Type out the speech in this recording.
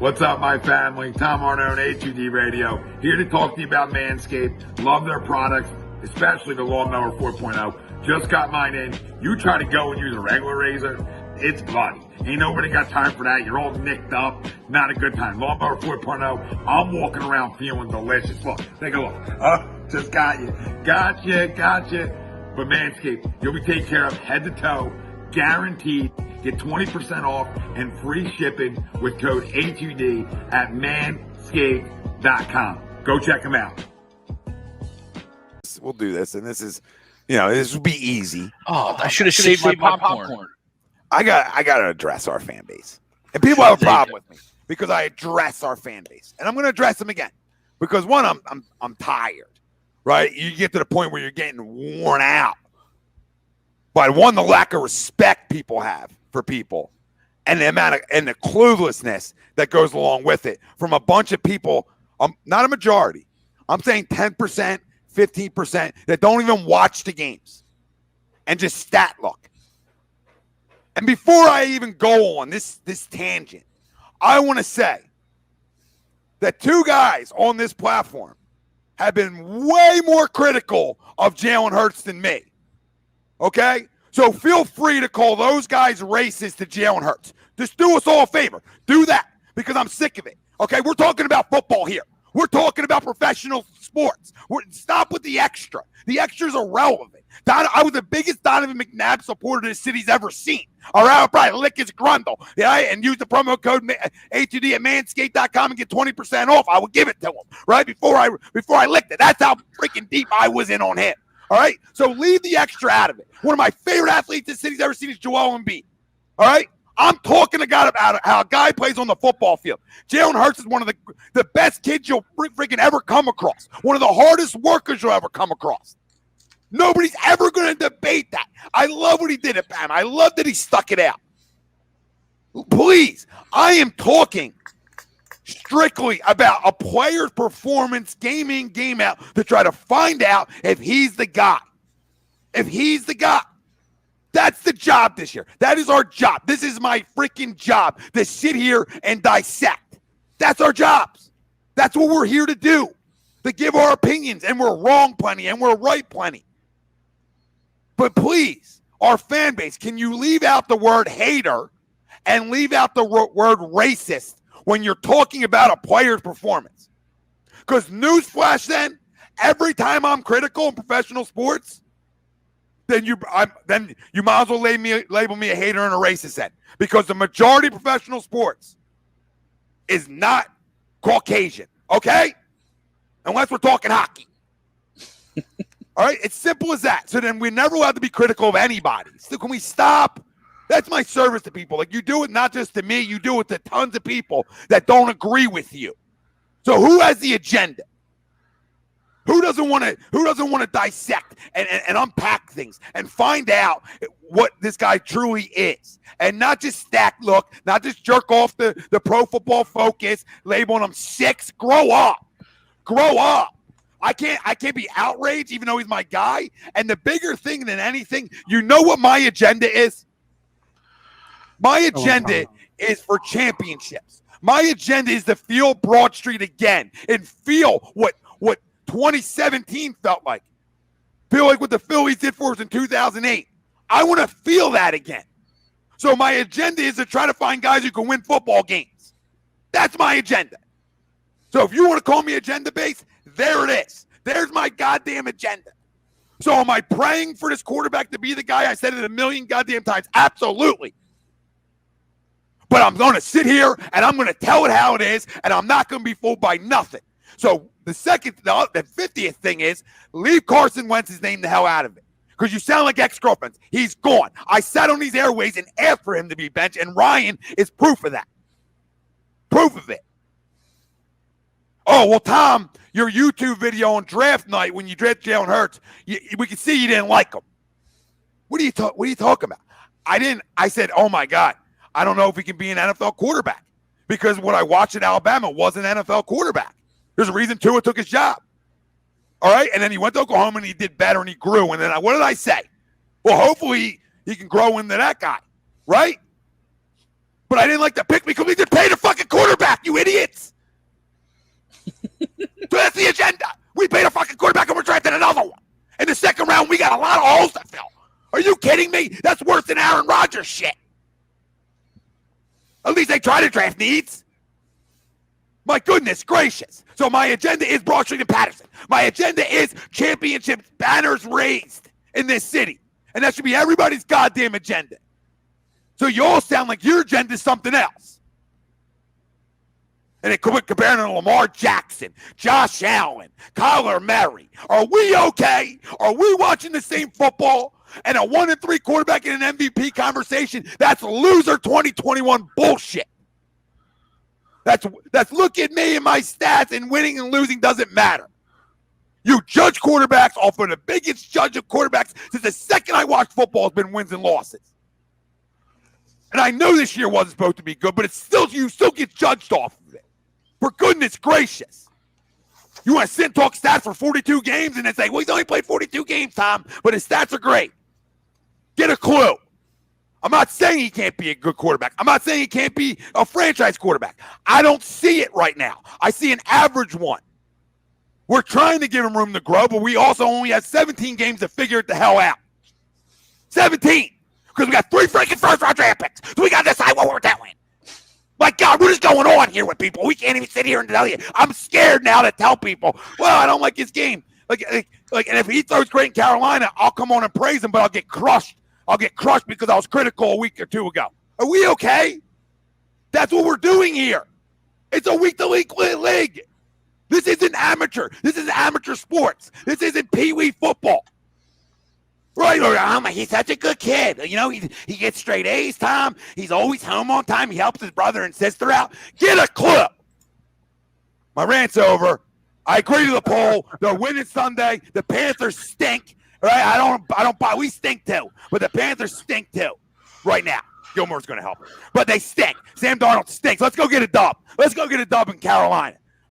What's up, my family? Tom Arnone, HUD Radio, here to talk to you about Manscaped. Love their products, especially the Lawnmower 4.0. Just got mine in. You try to go and use a regular razor, it's bloody. Ain't nobody got time for that. You're all nicked up. Not a good time. Lawnmower 4.0, I'm walking around feeling delicious. Look, take a look. Just got you. Gotcha. But Manscaped, you'll be taken care of head to toe, guaranteed. Get 20% off and free shipping with code HUD at manscaped.com. Go check them out. We'll do this, and this is, this will be easy. Oh, I should have saved my popcorn. I got to address our fan base, and people have a problem with me because I address our fan base, and I'm going to address them again because one, I'm tired, right? You get to the point where you're getting worn out by one, the lack of respect people have for people, and the amount of and the cluelessness that goes along with it from a bunch of people. Not a majority. I'm saying 10%, 15% that don't even watch the games and just stat look. And before I even go on this tangent, I want to say that two guys on this platform have been way more critical of Jalen Hurts than me. Okay? So feel free to call those guys racist to Jalen Hurts. Just do us all a favor. Do that because I'm sick of it. Okay? We're talking about football here. We're talking about professional sports. Stop with the extra. The extra is irrelevant. I was the biggest Donovan McNabb supporter this city's ever seen. All right, I'll probably lick his grundle. Yeah, and use the promo code HUD at manscaped.com and get 20% off. I would give it to him right before I licked it. That's how freaking deep I was in on him. All right, so leave the extra out of it. One of my favorite athletes this city's ever seen is Joel Embiid. All right, I'm talking about how a guy plays on the football field. Jalen Hurts is one of the best kids you'll freaking ever come across. One of the hardest workers you'll ever come across. Nobody's ever going to debate that. I love what he did at Bama. I love that he stuck it out. Please, I am talking strictly about a player's performance game in, game out to try to find out if he's the guy. If he's the guy. That's the job this year. That is our job. This is my freaking job, to sit here and dissect. That's our jobs. That's what we're here to do, to give our opinions, and we're wrong plenty, and we're right plenty. But please, our fan base, can you leave out the word hater and leave out the word racist when you're talking about a player's performance? Because newsflash then, every time I'm critical in professional sports, then you might as well label me a hater and a racist then. Because the majority of professional sports is not Caucasian, okay? Unless we're talking hockey. All right? It's simple as that. So then we're never allowed to be critical of anybody. So can we stop? That's my service to people. Like, you do it not just to me, you do it to tons of people that don't agree with you. So who has the agenda? Who doesn't want to dissect and unpack things and find out what this guy truly is? And not just stack look, not just jerk off the Pro Football Focus, labeling him 6. Grow up. Grow up. I can't be outraged even though he's my guy. And the bigger thing than anything, you know what my agenda is? My agenda is for championships. My agenda is to feel Broad Street again and feel what 2017 felt like. Feel like what the Phillies did for us in 2008. I want to feel that again. So my agenda is to try to find guys who can win football games. That's my agenda. So if you want to call me agenda-based, there it is. There's my goddamn agenda. So am I praying for this quarterback to be the guy? I said it a million goddamn times. Absolutely. But I'm going to sit here and I'm going to tell it how it is, and I'm not going to be fooled by nothing. So the 50th thing is leave Carson Wentz's name the hell out of it. Because you sound like ex-girlfriends. He's gone. I sat on these airways and asked for him to be benched, and Ryan is proof of that. Proof of it. Oh, well, Tom, your YouTube video on draft night when you drafted Jalen Hurts, we could see you didn't like him. What are you talking about? I said, oh, my God, I don't know if he can be an NFL quarterback. Because what I watched at Alabama was an NFL quarterback. There's a reason Tua took his job. All right? And then he went to Oklahoma and he did better and he grew. And then what did I say? Well, hopefully he can grow into that guy. Right? But I didn't like the pick because we just paid a fucking quarterback, you That's the agenda. We paid a fucking quarterback and we're drafting another one. In the second round, we got a lot of holes to fill. Are you kidding me? That's worse than Aaron Rodgers shit. At least they try to draft needs. My goodness gracious. So my agenda is Broad Street and Patterson. My agenda is championship banners raised in this city. And that should be everybody's goddamn agenda. So you all sound like your agenda is something else. And it could compare to Lamar Jackson, Josh Allen, Kyler Murray. Are we okay? Are we watching the same football? And a 1-3 quarterback in an MVP conversation? That's loser 2021 bullshit. That's look at me and my stats, and winning and losing doesn't matter. You judge quarterbacks off of the biggest judge of quarterbacks since the second I watched football has been wins and losses. And I know this year wasn't supposed to be good, but you still get judged off of it. For goodness gracious. You want to sit and talk stats for 42 games and then say, well, he's only played 42 games, Tom, but his stats are great. Get a clue. I'm not saying he can't be a good quarterback. I'm not saying he can't be a franchise quarterback. I don't see it right now. I see an average one. We're trying to give him room to grow, but we also only have 17 games to figure it the hell out. 17. Because we got 3 freaking first-round draft picks. So we got to decide what we're doing. My God, what is going on here with people? We can't even sit here and tell you. I'm scared now to tell people, well, I don't like his game. Like, and if he throws great in Carolina, I'll come on and praise him, but I'll get crushed. I'll get crushed because I was critical a week or two ago. Are we okay? That's what we're doing here. It's a week-to-week league. This isn't amateur. This is amateur sports. This isn't Pee-wee football. Right? He's such a good kid. You know, he gets straight A's, Tom. He's always home on time. He helps his brother and sister out. Get a clue. My rant's over. I agree to the poll. They're winning Sunday. The Panthers stink. Right? I don't buy. We stink too, but the Panthers stink too. Right now, Gilmore's going to help, but they stink. Sam Darnold stinks. Let's go get a dub. Let's go get a dub in Carolina.